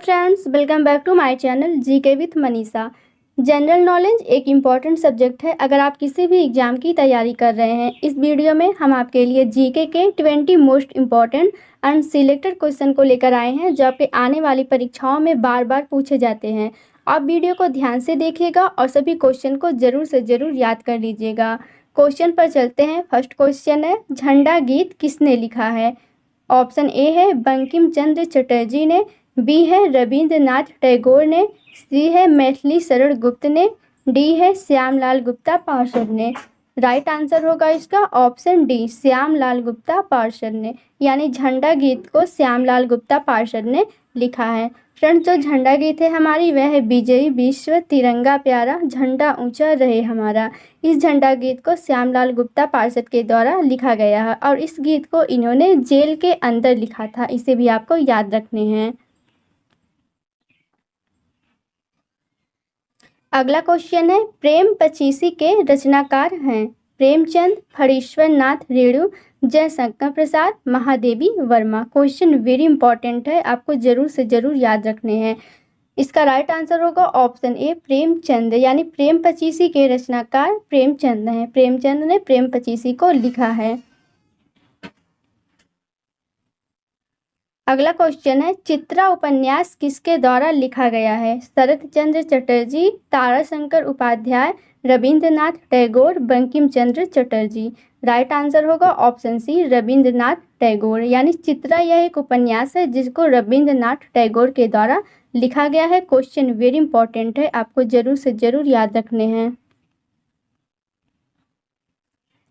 Friends, welcome back to my channel GK with Manisha. General knowledge एक important subject है अगर आप किसी भी एग्जाम की तैयारी कर रहे हैं। इस वीडियो में हम आपके लिए जीके के 20 most important and selected question को लेकर आए हैं जो आपके आने वाली परीक्षाओं में बार बार पूछे जाते हैं। आप वीडियो को ध्यान से देखिएगा और सभी क्वेश्चन को ज़रूर से ज़रूर याद कर लीजिएगा। क्वेश्चन पर चलते हैं। फर्स्ट क्वेश्चन है, झंडा गीत किसने लिखा है? ऑप्शन ए है बंकिम चंद्र चटर्जी ने, बी है रविंद्रनाथ टैगोर ने, सी है मैथिली शरण गुप्त ने, डी है श्यामलाल गुप्ता पार्षद ने। राइट आंसर होगा इसका ऑप्शन डी, श्यामलाल गुप्ता पार्षद ने, यानी झंडा गीत को श्यामलाल गुप्ता पार्षद ने लिखा है। फ्रेंड्स, जो झंडा गीत है हमारी वह है विजयी विश्व तिरंगा प्यारा झंडा ऊंचा रहे हमारा। इस झंडा गीत को श्यामलाल गुप्ता पार्षद के द्वारा लिखा गया है और इस गीत को इन्होंने जेल के अंदर लिखा था। इसे भी आपको याद रखने हैं। अगला क्वेश्चन है, प्रेम पचीसी के रचनाकार हैं Premchand, Phanishwar Nath Renu, Jaishankar Prasad, Mahadevi Verma. Question very important है, आपको जरूर से जरूर याद रखने हैं। इसका राइट आंसर होगा ऑप्शन ए, प्रेमचंद, यानी प्रेम पचीसी के रचनाकार प्रेमचंद हैं। प्रेमचंद ने प्रेम पचीसी को लिखा है। अगला क्वेश्चन है, चित्रा उपन्यास किसके द्वारा लिखा गया है? शरत चंद्र चटर्जी, ताराशंकर उपाध्याय, रविंद्रनाथ टैगोर, बंकिम चंद्र चटर्जी। राइट आंसर होगा ऑप्शन सी, रविंद्रनाथ टैगोर, यानी चित्रा यह एक उपन्यास है जिसको रविंद्रनाथ टैगोर के द्वारा लिखा गया है। क्वेश्चन वेरी इंपॉर्टेंट है, आपको जरूर से जरूर याद रखने हैं।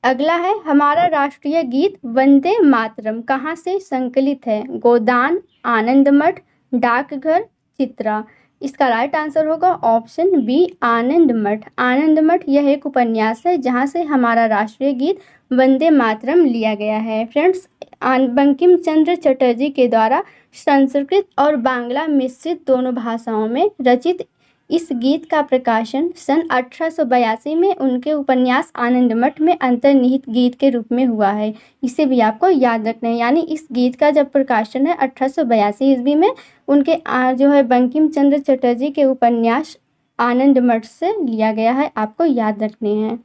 अगला है, हमारा राष्ट्रीय गीत वंदे मातरम कहाँ से संकलित है? गोदान, आनंद मठ, डाकघर, चित्रा। इसका राइट आंसर होगा ऑप्शन बी, आनंद मठ। आनंद मठ यह एक उपन्यास है जहाँ से हमारा राष्ट्रीय गीत वंदे मातरम लिया गया है। फ्रेंड्स, बंकिम चंद्र चटर्जी के द्वारा संस्कृत और बांग्ला मिश्रित दोनों भाषाओं में रचित इस गीत का प्रकाशन सन 1882 में उनके उपन्यास आनंद मठ में अंतर्निहित गीत के रूप में हुआ है। इसे भी आपको याद रखना है, यानी इस गीत का जब प्रकाशन है 1882 ईस्वी में उनके जो है बंकिम चंद्र चटर्जी के उपन्यास आनंद मठ से लिया गया है। आपको याद रखने हैं।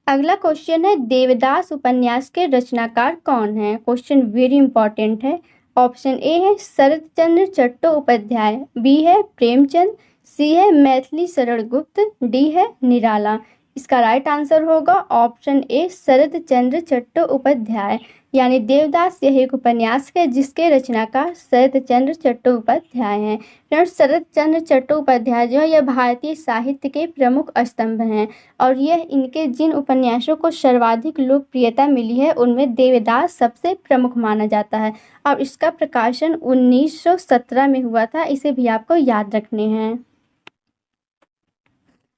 अगला क्वेश्चन है, देवदास उपन्यास के रचनाकार कौन है? क्वेश्चन वेरी इंपॉर्टेंट है। ऑप्शन ए है शरत चंद्र चट्टोपाध्याय, बी है प्रेमचंद, सी है मैथिली शरण गुप्त, डी है निराला। इसका राइट आंसर होगा ऑप्शन ए, शरत चंद्र चट्टोपाध्याय, यानी देवदास यह एक उपन्यास है जिसके रचनाकार शरत चंद्र चट्टोपाध्याय हैं। फ्रेंड्स, शरत चंद्र चट्टोपाध्याय जो है यह भारतीय साहित्य के प्रमुख स्तंभ हैं और यह इनके जिन उपन्यासों को सर्वाधिक लोकप्रियता मिली है उनमें देवदास सबसे प्रमुख माना जाता है और इसका प्रकाशन 1917 में हुआ था। इसे भी आपको याद रखने हैं।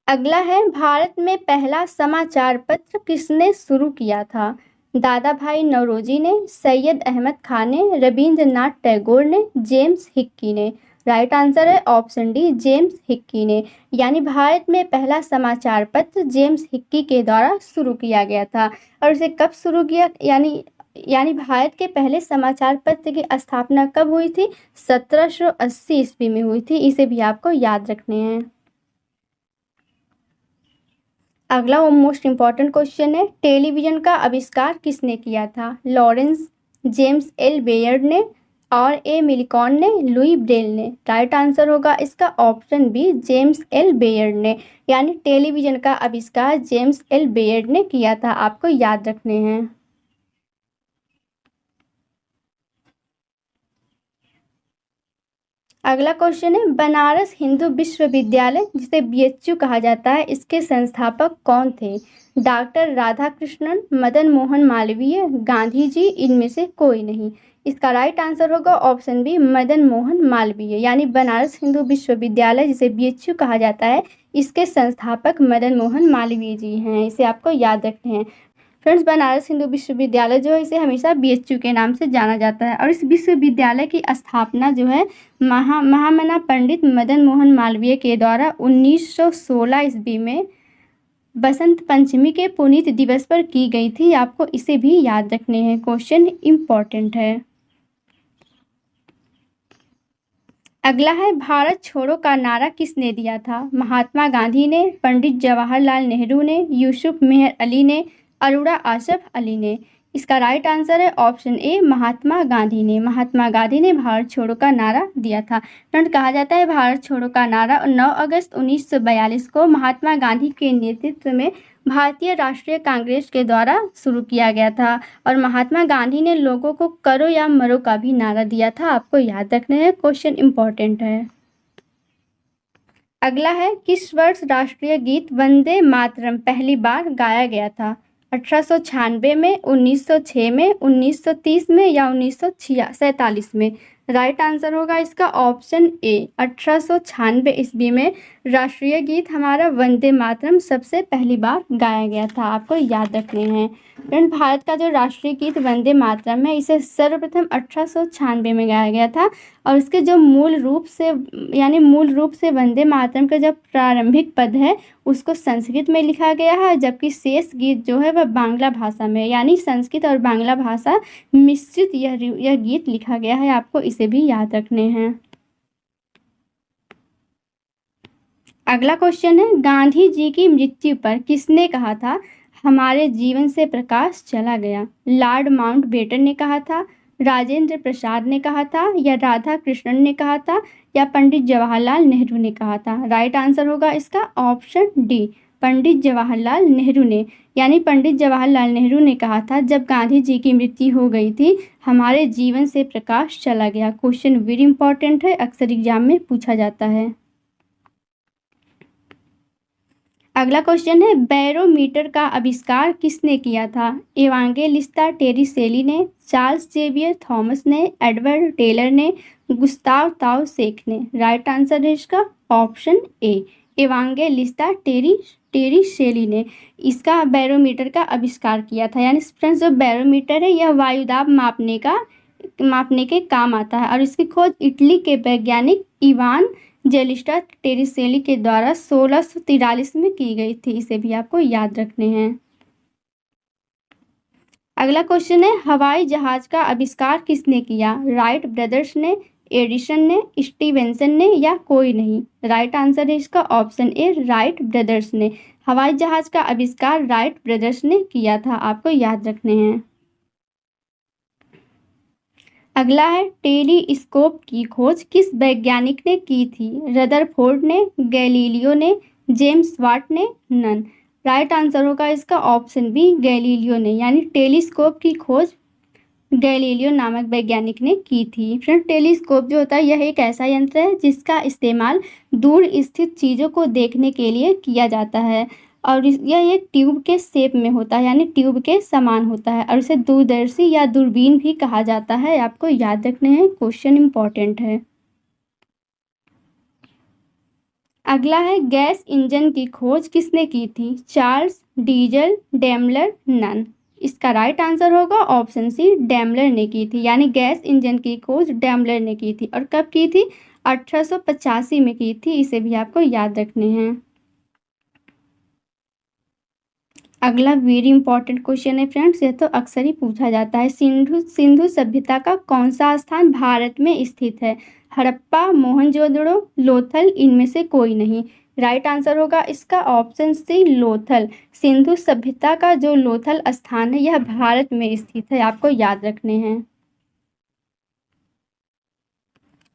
अगला है, भारत में पहला समाचार पत्र किसने शुरू किया था? दादा भाई नौरोजी ने, सैयद अहमद खान ने, रविंद्रनाथ टैगोर ने, जेम्स हिक्की ने। राइट आंसर है ऑप्शन डी, जेम्स हिक्की ने, यानी भारत में पहला समाचार पत्र जेम्स हिक्की के द्वारा शुरू किया गया था। और इसे कब शुरू किया, यानी भारत के पहले समाचार पत्र की स्थापना कब हुई थी? 1780 ईस्वी में हुई थी। इसे भी आपको याद रखने हैं। अगला वो मोस्ट इम्पॉर्टेंट क्वेश्चन है, टेलीविज़न का आविष्कार किसने किया था? लॉरेंस, जेम्स एल बेयर ने, और ए मिलिकॉन ने, लुई ब्रेल ने। राइट आंसर होगा इसका option B, James L Baird ने, यानी टेलीविज़न का आविष्कार जेम्स एल बेयर ने किया था। आपको याद रखने हैं। अगला क्वेश्चन है, बनारस हिंदू विश्वविद्यालय जिसे बीएचयू कहा जाता है इसके संस्थापक कौन थे? डॉक्टर राधाकृष्णन, मदन मोहन मालवीय, गांधी जी, इनमें से कोई नहीं। इसका राइट आंसर होगा ऑप्शन बी, मदन मोहन मालवीय, यानी बनारस हिंदू विश्वविद्यालय जिसे बीएचयू कहा जाता है इसके संस्थापक मदन मोहन मालवीय जी हैं। इसे आपको याद रखने हैं। फ्रेंड्स, बनारस हिंदू विश्वविद्यालय जो है इसे हमेशा बीएचयू के नाम से जाना जाता है और इस विश्वविद्यालय की स्थापना जो है महामना पंडित मदन मोहन मालवीय के द्वारा 1916 ईस्वी में बसंत पंचमी के पुनीत दिवस पर की गई थी। आपको इसे भी याद रखने हैं। क्वेश्चन इम्पॉर्टेंट है। अगला है भारत छोड़ो का नारा किसने दिया था? महात्मा गांधी ने, पंडित जवाहरलाल नेहरू ने, यूसुफ मेहर अली ने, अरोड़ा आसफ अली ने। इसका राइट आंसर है ऑप्शन ए महात्मा गांधी ने। महात्मा गांधी ने भारत छोड़ो का नारा दिया था। फ्रेंड, कहा जाता है भारत छोड़ो का नारा 9 अगस्त 1942 को महात्मा गांधी के नेतृत्व में भारतीय राष्ट्रीय कांग्रेस के द्वारा शुरू किया गया था और महात्मा गांधी ने लोगों को करो या मरो का भी नारा दिया था। आपको याद रखना है, क्वेश्चन इंपॉर्टेंट है। अगला है किस वर्ष राष्ट्रीय गीत वंदे मातरम पहली बार गाया गया था? 1896 में, 1906 में, 1930 में या 1947 में? राइट आंसर होगा इसका ऑप्शन ए 1896 ईस्वी में राष्ट्रीय गीत हमारा वंदे मातरम सबसे पहली बार गाया गया था। आपको याद रखने हैं। फ्रेंड, भारत का जो राष्ट्रीय गीत वंदे मातरम है इसे सर्वप्रथम 1896 में गाया गया था और इसके जो मूल रूप से वंदे मातरम का जो प्रारंभिक पद है उसको संस्कृत में लिखा गया है, जबकि शेष गीत जो है वह बांग्ला भाषा में, यानी संस्कृत और बांग्ला भाषा मिश्रित यह गीत लिखा गया है। आपको इसे भी याद रखने हैं। अगला क्वेश्चन है गांधी जी की मृत्यु पर किसने कहा था हमारे जीवन से प्रकाश चला गया? लॉर्ड माउंटबेटन ने कहा था, राजेंद्र प्रसाद ने कहा था या राधा कृष्णन ने कहा था या पंडित जवाहरलाल नेहरू ने कहा था? राइट आंसर होगा इसका ऑप्शन डी पंडित जवाहरलाल नेहरू ने। यानी पंडित जवाहरलाल नेहरू ने कहा था जब गांधी जी की मृत्यु हो गई थी हमारे जीवन से प्रकाश चला गया। क्वेश्चन वेरी इंपॉर्टेंट है, अक्सर एग्जाम में पूछा जाता है। अगला क्वेश्चन है बैरोमीटर का आविष्कार किसने किया था? इवांजेलिस्टा टेरिसेली ने, चार्ल्स जेवियर थॉमस ने, एडवर्ड टेलर ने, गुस्ताव ताव शेख ने? राइट आंसर है इसका ऑप्शन ए इवांजेलिस्टा टेरिसेली ने इसका बैरोमीटर का आविष्कार किया था। यानी फ्रेंड्स, जो बैरोमीटर है यह वायुदाब मापने के काम आता है और इसकी खोज इटली के वैज्ञानिक इवांजेलिस्टा टेरिसेली के द्वारा 1643 में की गई थी। इसे भी आपको याद रखने हैं। अगला क्वेश्चन है हवाई जहाज का आविष्कार किसने किया? राइट ब्रदर्स ने, एडिसन ने, स्टीवेंसन ने या कोई नहीं? राइट आंसर है इसका ऑप्शन ए राइट ब्रदर्स ने। हवाई जहाज का आविष्कार राइट ब्रदर्स ने किया था। आपको याद रखने हैं। अगला है टेलीस्कोप की खोज किस वैज्ञानिक ने की थी? रदरफोर्ड ने, गैलीलियो ने, जेम्स वाट ने, नन? राइट आंसर होगा इसका ऑप्शन बी गैलीलियो ने। यानी टेलीस्कोप की खोज गैलीलियो नामक वैज्ञानिक ने की थी। फ्रेंड, टेलीस्कोप जो होता है यह एक ऐसा यंत्र है जिसका इस्तेमाल दूर स्थित चीज़ों को देखने के लिए किया जाता है और यह एक ट्यूब के शेप में होता है, यानी ट्यूब के समान होता है और इसे दूरदर्शी या दूरबीन भी कहा जाता है। आपको याद रखने हैं, क्वेश्चन इंपॉर्टेंट है। अगला है गैस इंजन की खोज किसने की थी? Charles, Diesel, Daimler, none? इसका राइट आंसर होगा ऑप्शन सी डेमलर ने की थी। यानी गैस इंजन की खोज डेमलर ने की थी और कब की थी? 1885 में की थी। इसे भी आपको याद रखने हैं। अगला वेरी इंपॉर्टेंट क्वेश्चन है फ्रेंड्स, यह तो अक्सर ही पूछा जाता है। सिंधु सभ्यता का कौन सा स्थान भारत में स्थित है? हड़प्पा, मोहनजोदड़ो, लोथल, इनमें से कोई नहीं? राइट आंसर होगा इसका ऑप्शन सी लोथल। सिंधु सभ्यता का जो लोथल स्थान है यह भारत में स्थित है। आपको याद रखने हैं।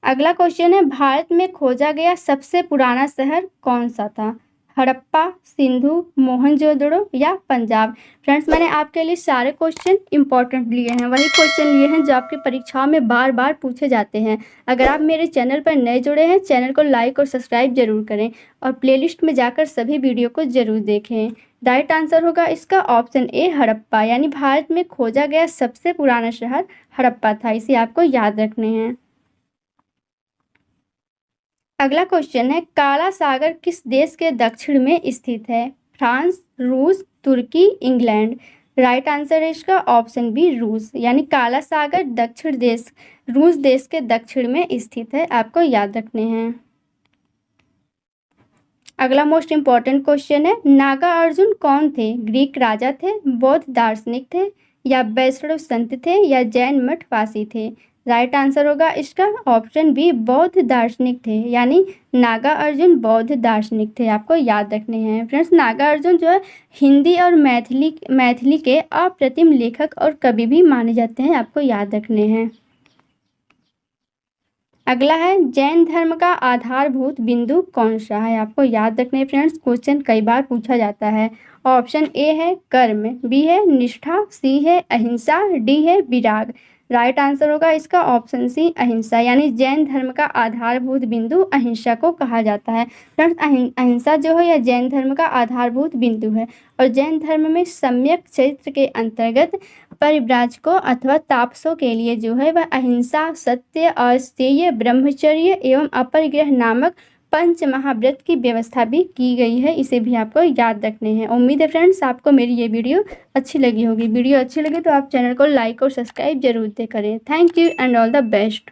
अगला क्वेश्चन है भारत में खोजा गया सबसे पुराना शहर कौन सा था? हड़प्पा, सिंधु, मोहनजोदड़ो या पंजाब? फ्रेंड्स, मैंने आपके लिए सारे क्वेश्चन इंपॉर्टेंट लिए हैं, वही क्वेश्चन लिए हैं जो आपके परीक्षाओं में बार बार पूछे जाते हैं। अगर आप मेरे चैनल पर नए जुड़े हैं, चैनल को लाइक और सब्सक्राइब जरूर करें और प्लेलिस्ट में जाकर सभी वीडियो को जरूर देखें। राइट आंसर होगा इसका ऑप्शन ए हड़प्पा। यानी भारत में खोजा गया सबसे पुराना शहर हड़प्पा था। इसे आपको याद रखने हैं। अगला क्वेश्चन है काला सागर किस देश के दक्षिण में स्थित है? फ्रांस, रूस, तुर्की, इंग्लैंड? राइट आंसर है इसका ऑप्शन बी रूस। यानी काला सागर दक्षिण देश रूस देश के दक्षिण में स्थित है। आपको याद रखने हैं। अगला मोस्ट इम्पॉर्टेंट क्वेश्चन है नागार्जुन कौन थे? ग्रीक राजा थे, बौद्ध दार्शनिक थे या वैष्णव संत थे या जैन मठवासी थे? राइट आंसर होगा इसका ऑप्शन बी, बौद्ध दार्शनिक थे, यानी नागार्जुन बौद्ध दार्शनिक थे। आपको याद रखने हैं फ्रेंड्स। नागार्जुन जो है हिंदी और मैथिली के अप्रतिम लेखक और कवि भी माने जाते हैं। आपको याद रखने हैं। अगला है जैन धर्म का आधारभूत बिंदु कौन सा है। आपको याद रखने फ्रेंड्स, क्वेश्चन कई बार पूछा जाता है। ऑप्शन ए है कर्म, बी है निष्ठा, सी है अहिंसा, डी है विराग। राइट आंसर होगा इसका ऑप्शन सी, अहिंसा, यानी जैन धर्म का आधारभूत बिंदु अहिंसा को कहा जाता है। फ्रेंड्स अहिंसा जो है यह जैन धर्म का आधारभूत बिंदु है और जैन धर्म में सम्यक चरित्र के अंतर्गत परिव्राजकों अथवा तापसों के लिए जो है वह अहिंसा, सत्य, अस्तेय, ब्रह्मचर्य एवं अपरिग्रह नामक पंच महाव्रत की व्यवस्था भी की गई है। इसे भी आपको याद रखने हैं। उम्मीद है फ्रेंड्स आपको मेरी ये वीडियो अच्छी लगी होगी। वीडियो अच्छी लगी तो आप चैनल को लाइक और सब्सक्राइब जरूर करें। Thank you and all the best.